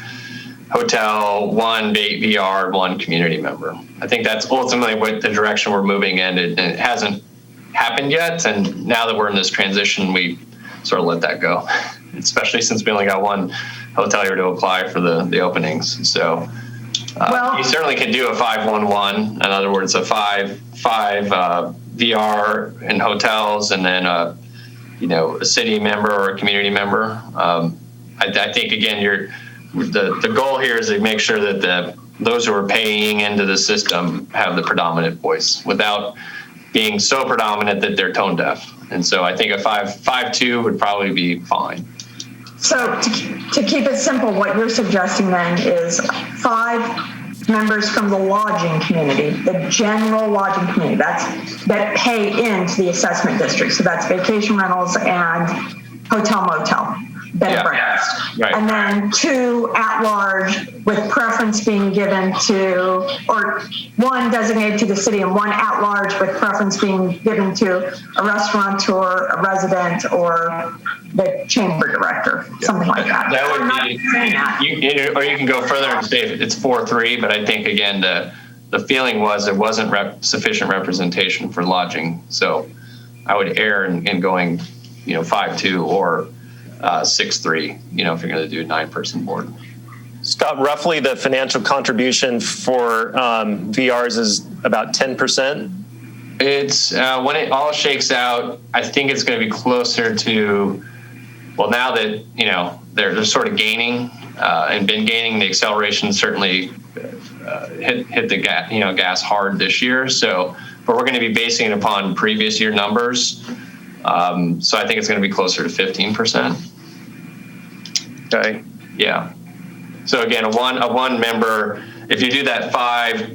hotel, 1 VR, 1 community member. I think that's ultimately what the direction we're moving in. It hasn't happened yet. And now that we're in this transition, we sort of let that go, especially since we only got 1 hotelier to apply for the openings. So You certainly can do a 5-1-1. In other words, a five VR in hotels, and then a city member or a community member. I think again, the goal here is to make sure that those who are paying into the system have the predominant voice without being so predominant that they're tone deaf. And so I think a 5-2 would probably be fine. So to keep it simple, what you're suggesting then is 5 members from the lodging community, the general lodging community, that pay into the assessment district. So that's vacation rentals and hotel, motel, bed and breakfast. Right. And then 2 at large, with preference being given to, or 1 designated to the city and 1 at large with preference being given to a restaurateur, a resident, or the chamber director, something like that. That would be, or you can go further and say it's 4-3, but I think again, the feeling was there wasn't sufficient representation for lodging. So I would err in going, 5-2 or 6-3, if you're going to do a 9-person board. Scott, roughly the financial contribution for VRs is about 10%. It's when it all shakes out, I think it's going to be closer to, well, now that they're sort of gaining and been gaining, the acceleration certainly hit the gas hard this year. So, but we're going to be basing it upon previous year numbers. So I think it's going to be closer to 15%. Okay. Yeah. So again, a one member, if you do that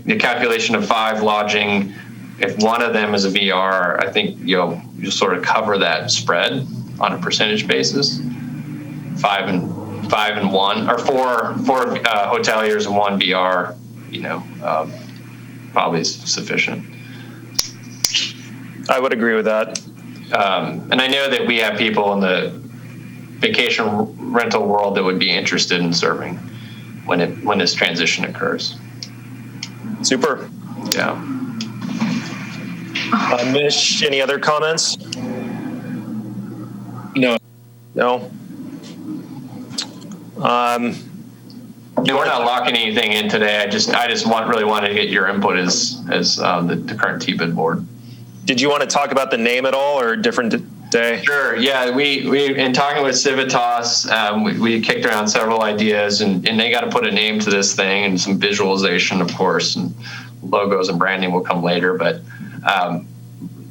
the calculation of 5 lodging, if one of them is a VR, I think you sort of cover that spread on a percentage basis. 5 and 1, or 4 hoteliers and 1 VR, probably is sufficient. I would agree with that. And I know that we have people in the vacation rental world that would be interested in serving when this transition occurs. Super. Yeah. Mish, any other comments? No. No. We're not locking anything in today. I just really wanted to get your input as the current TBID board. Did you want to talk about the name at all, or a different day? Sure. Yeah, we in talking with Civitas, we kicked around several ideas, and they got to put a name to this thing and some visualization, of course, and logos and branding will come later. But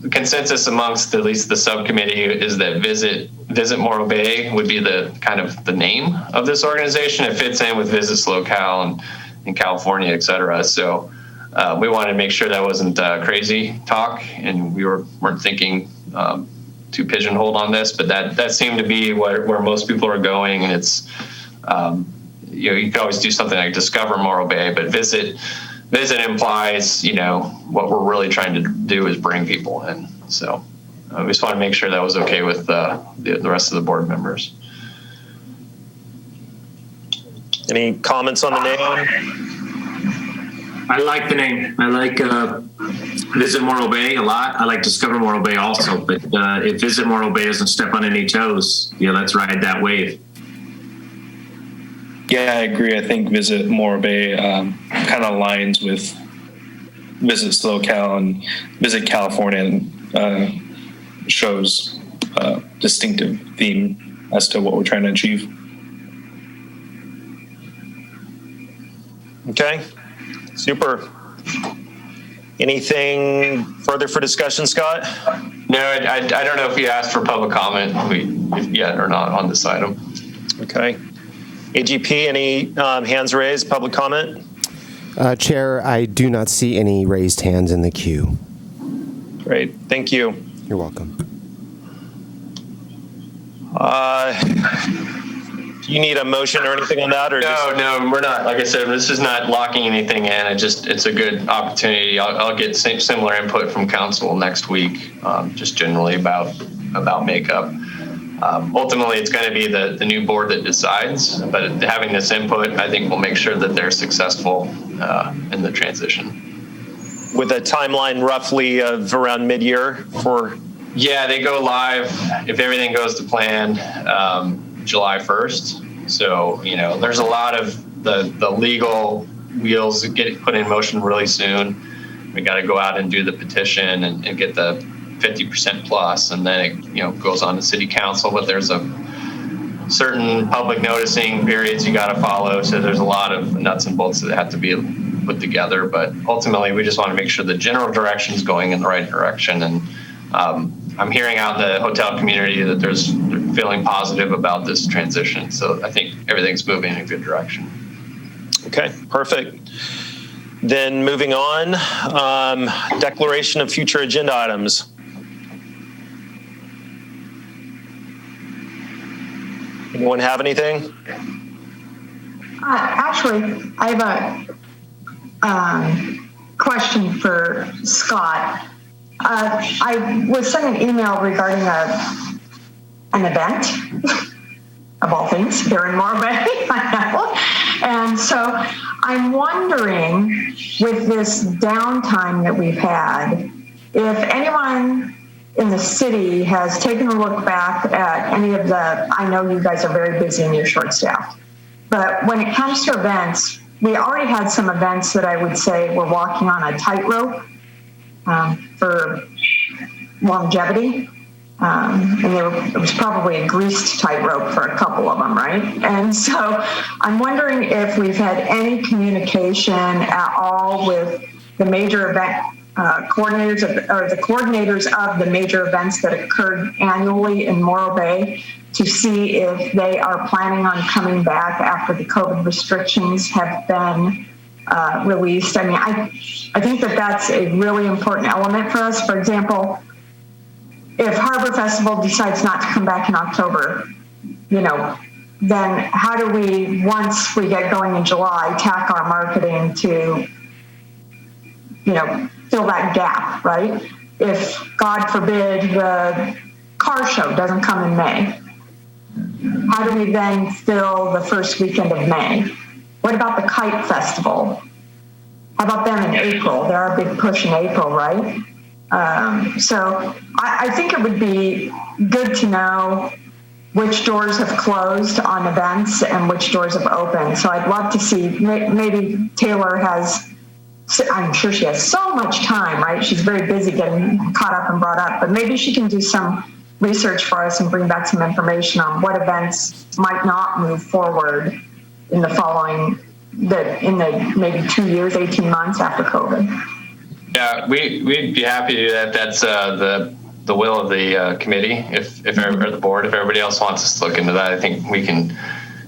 the consensus amongst at least the subcommittee is that Visit Morro Bay would be the kind of the name of this organization. It fits in with Visits Locale in California, et cetera. So we wanted to make sure that wasn't crazy talk, and we weren't thinking too pigeonholed on this, but that seemed to be where most people are going. And it's you can always do something like Discover Morro Bay, but Visit implies what we're really trying to do is bring people in. So we just want to make sure that was okay with the rest of the board members. Any comments on the name? I like the name. I like Visit Morro Bay a lot. I like Discover Morro Bay also. But if Visit Morro Bay doesn't step on any toes, let's ride that wave. Yeah, I agree. I think Visit Morro Bay kind of aligns with Visit SoCal and Visit California, and shows a distinctive theme as to what we're trying to achieve. Okay, super. Anything further for discussion, Scott? No, I don't know if you asked for public comment yet or not on this item. Okay. AGP, any hands raised, public comment? Chair, I do not see any raised hands in the queue. Great, thank you. You're welcome. Do you need a motion or anything on that? Or No, we're not. Like I said, this is not locking anything in. It's a good opportunity. I'll get similar input from council next week, just generally about makeup. Ultimately, it's going to be the new board that decides, but having this input, I think, will make sure that they're successful in the transition. With a timeline roughly of around mid-year for? Yeah, they go live, if everything goes to plan, July 1st. So, there's a lot of the legal wheels get put in motion really soon. We got to go out and do the petition and get the 50% plus, and then it goes on to city council. But there's a certain public noticing periods you got to follow. So there's a lot of nuts and bolts that have to be put together. But ultimately, we just want to make sure the general direction is going in the right direction. And I'm hearing out in the hotel community that they're feeling positive about this transition. So I think everything's moving in a good direction. Okay, perfect. Then moving on, declaration of future agenda items. Anyone have anything? Actually, I have a question for Scott. I was sent an email regarding an event, of all things, here in Morro Bay. And so I'm wondering, with this downtime that we've had, if anyone in the city has taken a look back at any of I know you guys are very busy and you're short-staffed, but when it comes to events, we already had some events that I would say were walking on a tightrope for longevity. And it was probably a greased tightrope for a couple of them, right? And so I'm wondering if we've had any communication at all with the major event coordinators or the coordinators of the major events that occurred annually in Morro Bay to see if they are planning on coming back after the COVID restrictions have been released. I mean, I think that that's a really important element for us. For example, if Harbor Festival decides not to come back in October, then how do we, once we get going in July, tack our marketing to, fill that gap, right? If, God forbid, the car show doesn't come in May, how do we then fill the first weekend of May? What about the Kite Festival? How about them in April? They're our big push in April, right? So I think it would be good to know which doors have closed on events and which doors have opened. So I'd love to see, maybe Taylor I'm sure she has so much time, right? She's very busy getting caught up and brought up, but maybe she can do some research for us and bring back some information on what events might not move forward in the maybe 2 years, 18 months after COVID. Yeah, we'd be happy to do that. That's the will of the committee, or the board. If everybody else wants us to look into that, I think we can.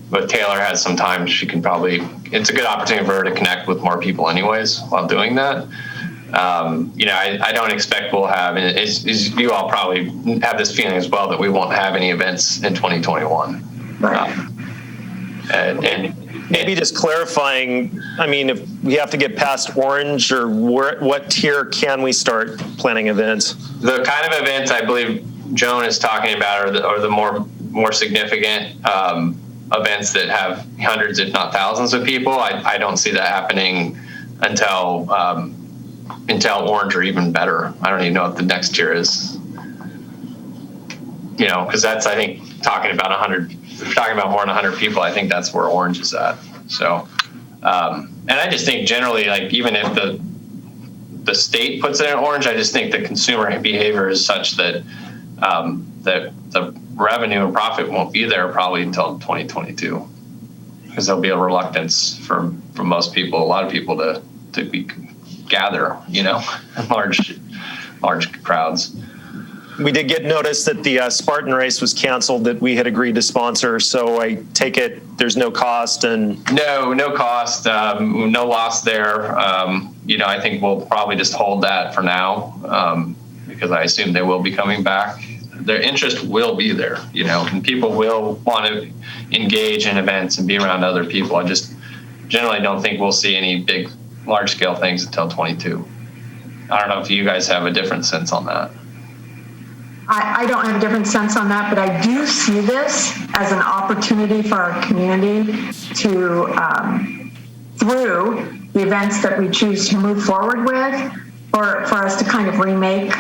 But Taylor has some time. She can it's a good opportunity for her to connect with more people anyways while doing that. I don't expect we'll have, and you all probably have this feeling as well, that we won't have any events in 2021. Right. And maybe just clarifying, I mean, if we have to get past orange, or what tier can we start planning events? The kind of events I believe Joan is talking about are the more significant events that have hundreds, if not thousands of people. I don't see that happening until orange, or even better. I don't even know what the next tier is. Because that's, I think, talking about 100. If we're talking about more than 100 people, I think that's where orange is at. So, and I just think generally, like, even if the state puts it in orange, I just think the consumer behavior is such that that the revenue and profit won't be there probably until 2022, because there'll be a reluctance from most people, a lot of people, to gather, large crowds. We did get notice that the Spartan race was canceled that we had agreed to sponsor. So I take it there's no cost and no cost, no loss there. I think we'll probably just hold that for now, because I assume they will be coming back. Their interest will be there, and people will want to engage in events and be around other people. I just generally don't think we'll see any big, large-scale things until 22. I don't know if you guys have a different sense on that. I don't have a different sense on that, but I do see this as an opportunity for our community to, through the events that we choose to move forward with, for us to kind of remake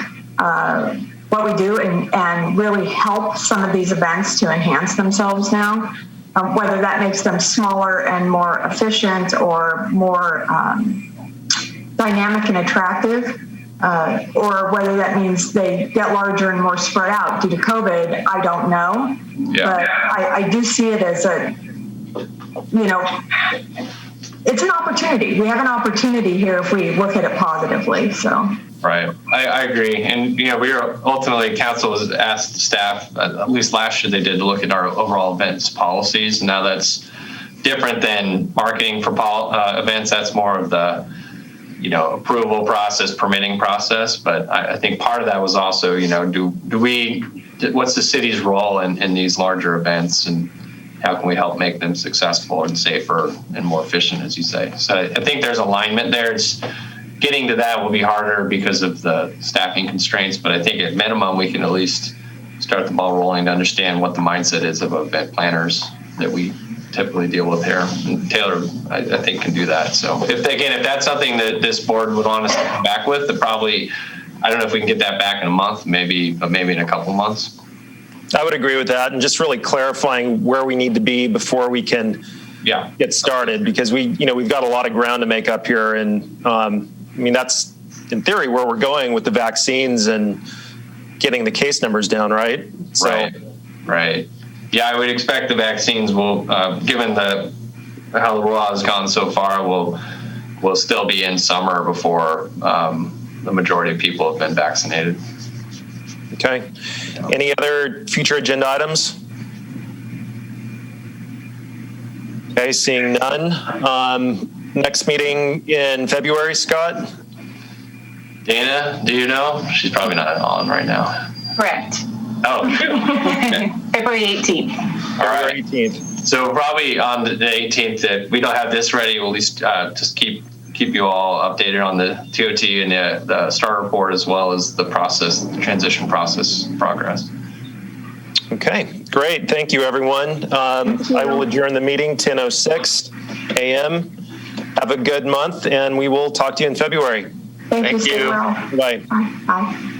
what we do and really help some of these events to enhance themselves now. whether that makes them smaller and more efficient or more dynamic and attractive, or whether that means they get larger and more spread out due to COVID, I don't know. Yeah. But I do see it as it's an opportunity. We have an opportunity here if we look at it positively. So. Right. I agree. And, we are ultimately, council has asked staff, at least last year they did, to look at our overall events policies. Now that's different than marketing for events. That's more of the, approval process, permitting process. But I think part of that was also, what's the city's role in these larger events, and how can we help make them successful and safer and more efficient, as you say? So I think there's alignment there. It's getting to that will be harder because of the staffing constraints, but I think at minimum we can at least start the ball rolling to understand what the mindset is of event planners that we typically deal with here. And Taylor, I think, can do that. So if that's something that this board would want us to come back with, then probably, I don't know if we can get that back in a month, but maybe in a couple months. I would agree with that, and just really clarifying where we need to be before we can get started, because we've got a lot of ground to make up here, and that's in theory where we're going with the vaccines and getting the case numbers down, right? So, Right. Yeah, I would expect the vaccines will, given how the rollout has gone so far, will still be in summer before the majority of people have been vaccinated. Okay. Any other future agenda items? Okay, seeing none. Next meeting in February, Scott? Dana, do you know? She's probably not on right now. Correct. Oh, okay. February 18th. All right. February 18th. So probably on the 18th, that we don't have this ready, we'll at least just keep you all updated on the TOT and the STAR report, as well as the transition process progress. Okay, great. Thank you, everyone. I will adjourn the meeting 10:06 a.m. Have a good month, and we will talk to you in February. Thank you. Bye. Bye.